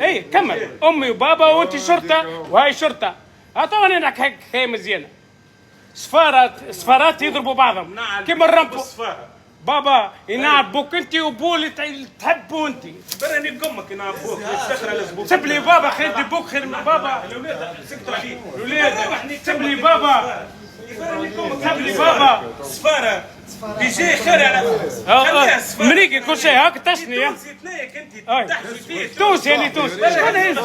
اي كمل، امي وبابا وانت شرطه وهاي شرطه. طبعا انا هيك مزيانه. سفارات يضربوا بعضهم كيما الرمبو. بابا ينعبوك انت وبولي تحبوا انت. برني بقمك ينعبوك سب لي بابا خير لي بوك خير من بابا. الاولاد سكتوا عليك. الاولاد سب لي بابا. سب لي بابا. سفاره بيجي خير على مريقي كل شيء هاك تشني. تلاقيك انت تحكي فيه توس يعني توس. شكون هز؟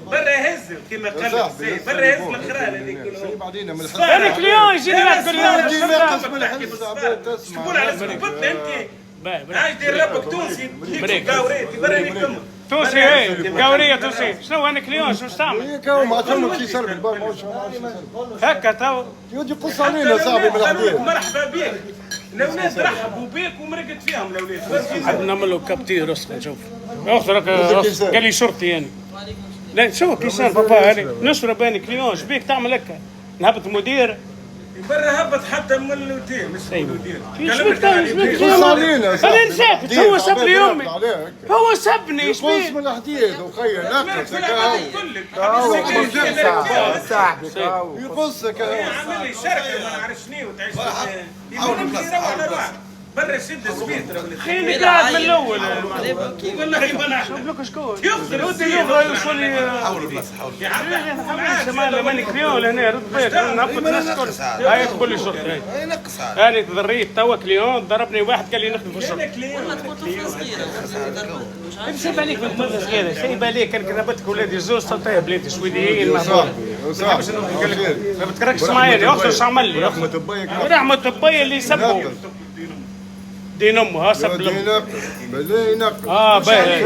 برا هز كما قال لك برا هز الخرال هذيك. انا كليون يجيني واحد كل شكون على اسمك انت؟ هاي دير ربك تونسي ليك قاوريتي براني كمل. توسي هي قاوريه توسي. شنو انا كليون شنو تعمل؟ هيك هو ما تهمك شي سرب هكا تو يودي قص علينا صاحبي من الحديث. مرحبا بك. الاولاد رحبوا بك ومرقت فيهم الاولاد. حاب نعمل له كابتي رسخ نشوف. اخرك قال لي شرطي يعني. لا شو كيسان بابا هذه نشرب انا كليون شبيك تعمل هكا؟ نهبط مدير برا هبط حتى من الاوتيل مش المدير. قص علينا انا ساكت. هو سب لي امي. هو سبني قص من الحديث وخير نقصك يقصك عامل لي شركه ما نعرف شنو وتعيش يروح برا شد سبيتر. خليني قاعد من الاول. يقول لك شوف شكون يخسر يوصل لي يا عم ماني كليون هنا رد بالك نهبط الناس الكل. هاي تقول لي شرطي هاي نقص انا تضريت توا كليون ضربني واحد قال لي نخدم في الشرطه. والله تكون طفله صغيره سيب عليك من طفله صغيره. سيب عليك انا كذبتك ولادي زوج صوتيه بلادي سويديين ما بتكركش معايا. يا اختي شو عمل لي؟ رحمة أبويا اللي سبوا دين امه. سب بالله ينقل باهي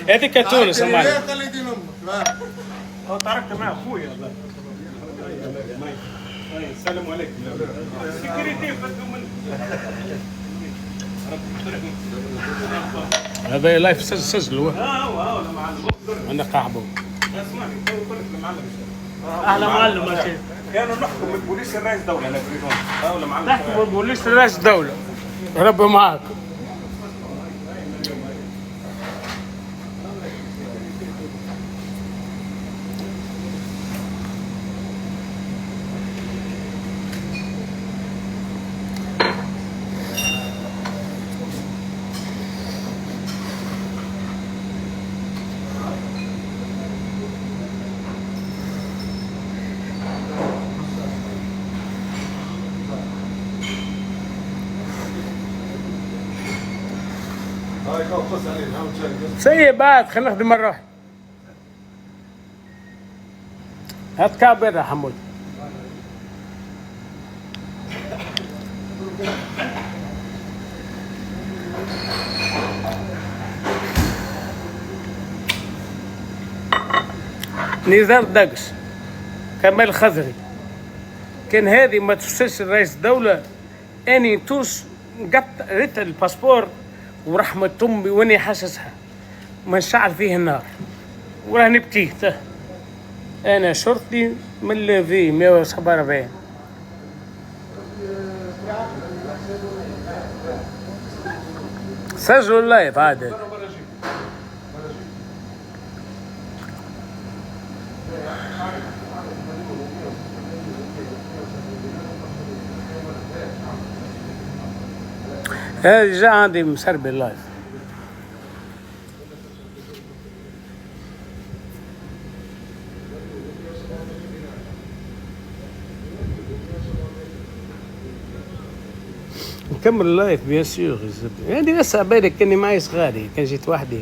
هذيك تونس معنا. تركت مع اخويا. السلام عليكم. سيكوريتي هذا لايف سجلوا. هو انا قاعبه. اسمعني نقول لك المعلم اهلا معلم ماشي. كانوا نحكم البوليس الرئيس دوله انا في ولا معلم. نحكم البوليس رئيس الدولة. ربي معاك. سيء بعد خلينا نخدم مرة واحدة. هات كابر يا حمود. نزار دقس كمال خضري. كان هذه ما توصلش رئيس الدولة اني توس ريت الباسبور ورحمة امي واني حاسسها ما نشعل فيه النار وراني بكيت. انا شرطي من الذي 147 سجلوا اللايف عادل. هذه جا عندي مسربي اللايف. نكمل اللايف بيان سيغ. يعني بس عبالك كاني معي صغاري كان جيت وحدي.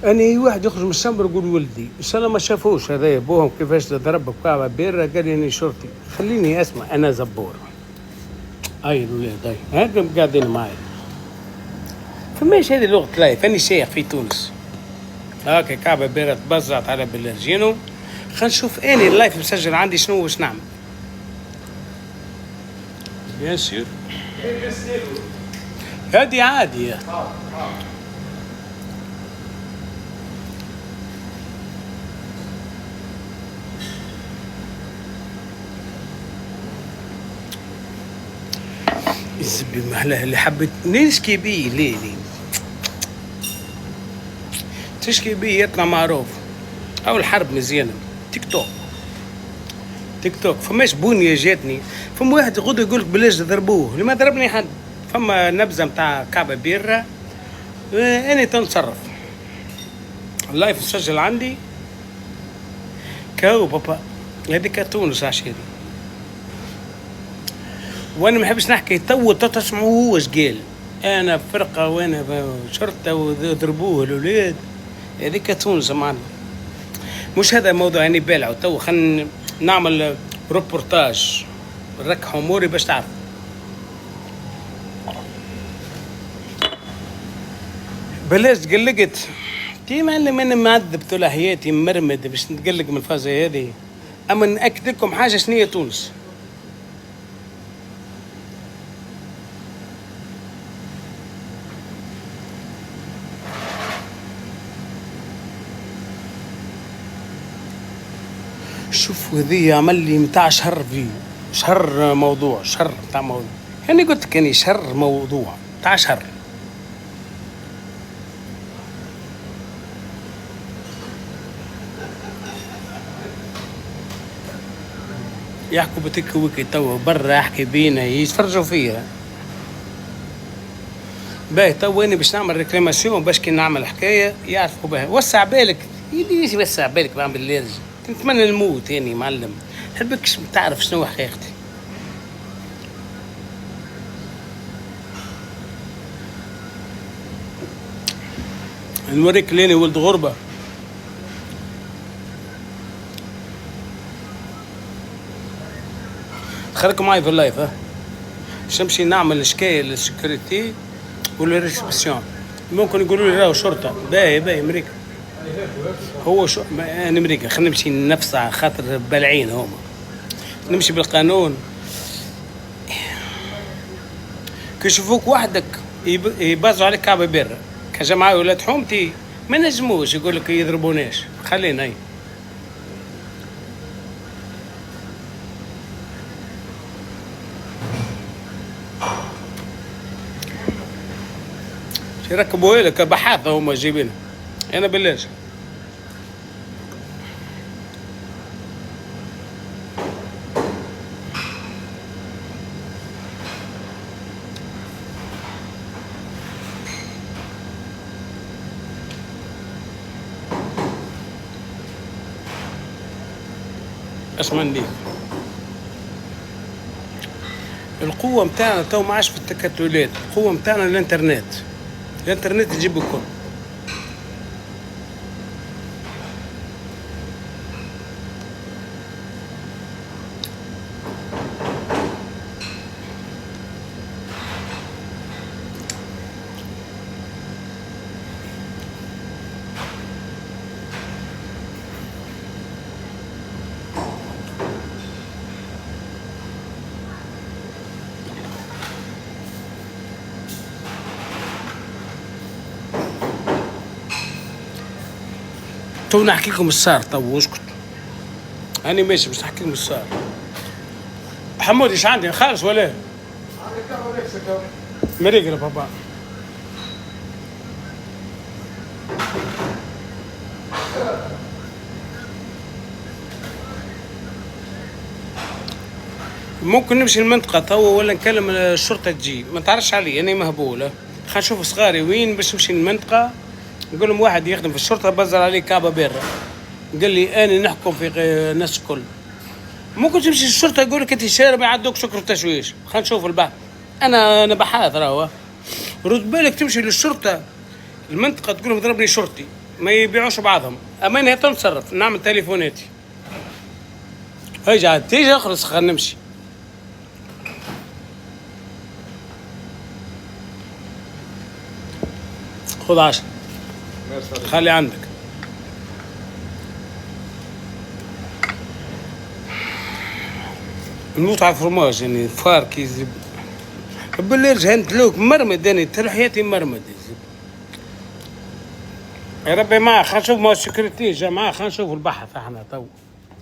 اني واحد يخرج من الشمبر يقول ولدي ان شاء الله ما شافوش هذايا بوهم كيفاش ضرب بكعبه بيرة. قال لي اني شرطي. خليني اسمع انا زبور. هاي الولاد هاي هاكم قاعدين معي. فماش هذه لغه لايف. اني شيخ في تونس هاكا كعبه بيرة تبزعت على بلارجينو. خلينا نشوف اني اللايف مسجل عندي شنو واش نعمل. بيان سير هادي عادي. الزبي محلاها اللي حبيت نشكي بيه ليلي تشكي بيه يطلع معروف أو الحرب مزيانة. تيك توك فماش بنية جاتني. فما واحد غدو يقولك بلاش ضربوه، لما ضربني حد. فما نبذة متاع كعبة بيرة أنا تنصرف اللايف مسجل عندي كاو بابا. هذيك تونس عشيري وانا ما نحبش نحكي تو تسمعوا هو اش قال. انا فرقه وانا شرطه وضربوه الاولاد. هذيك تونس معنا مش هذا موضوع يعني بالع. تو خلينا نعمل روبورتاج نركح اموري باش تعرف. بلاش تقلقت تي معلم. انا معذب طول حياتي مرمد باش نتقلق من الفازه هذه. اما ناكد لكم حاجه شنية تونس. شوف هذي عمل لي متاع شهر فيه شهر موضوع شهر متاع موضوع. يعني قلت لك يعني شهر موضوع متاع شهر. يحكوا بتك وكي تو برا احكي بينا يتفرجوا فيها. باهي تو انا باش نعمل ريكلاماسيون باش كي نعمل حكايه يعرفوا بها. وسع بالك يديش وسع بالك بعمل الليرج. نتمنى الموت يعني معلم. حبكش تعرف شنو حقيقتي. نوريك ليني ولد غربه. خليكم معي في اللايف. ها نمشي نعمل شكاية للسكيورتي والريسبسيون. ممكن يقولوا لي راهو شرطة. باهي أمريكا. هو شو أنا أمريكا. خلينا نمشي نفس على خاطر بلعين هما. نمشي بالقانون. كي يشوفوك وحدك يبازوا عليك كعبة بيرة كجماعة ولاد حومتي ما نجموش يقول لك يضربوناش. خلينا هي يركبوا لك بحاثة هما جايبينها. أنا بلاش اسمع لي. القوة متاعنا تو ما عادش في التكتلات. القوة متاعنا الانترنت يجيب الكل. تو نحكي لكم الصار. تو اسكت أنا ماشي باش نحكي لكم الصار. حمود ايش عندي خالص ولا؟ مريقل بابا. ممكن نمشي المنطقة تو ولا نكلم الشرطة تجي. ما تعرفش علي أنا مهبولة. خلينا نشوف صغاري وين باش نمشي المنطقة. نقول لهم واحد يخدم في الشرطة بزر عليه كعبة بيرة. قال لي أنا نحكم في الناس الكل. ممكن تمشي الشرطة يقول لك أنت شارب يعدوك سكر وتشويش. خلينا نشوف البحث. أنا بحاث راهو. رد بالك تمشي للشرطة المنطقة تقول لهم ضربني شرطي ما يبيعوش بعضهم. أما أنا تنصرف نعمل تليفوناتي. هاي عاد تيجي أخلص. خلينا نمشي. خذ 10 خلي عندك. نموت على الفرماج يعني فار كيزب بالليل جهنت لوك مرمد. أنا ترى حياتي مرمد يا ربي. ما خلينا نشوف ما السكرتي جا معاه. خلينا نشوف البحث احنا تو.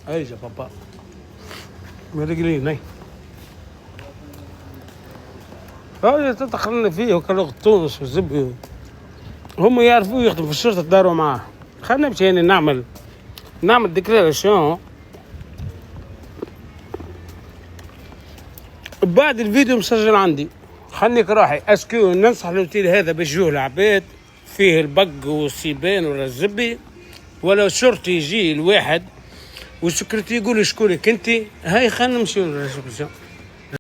هاي جا بابا مرقلين هاي. هاي تدخلنا فيه وكلغة تونس والزبي، هم يعرفوا يخدموا في الشرطة داروا معاه. خلينا نمشي يعني نعمل ديكلاراسيون بعد الفيديو مسجل عندي. خليك راحي اسكو ننصح الاوتيل هذا باش يجوه العباد فيه البق والسيبان ولا الزبي، ولا الشرطي يجي الواحد والسكرتي يقول شكونك انت. هاي خلينا نمشيو للريسبسيون.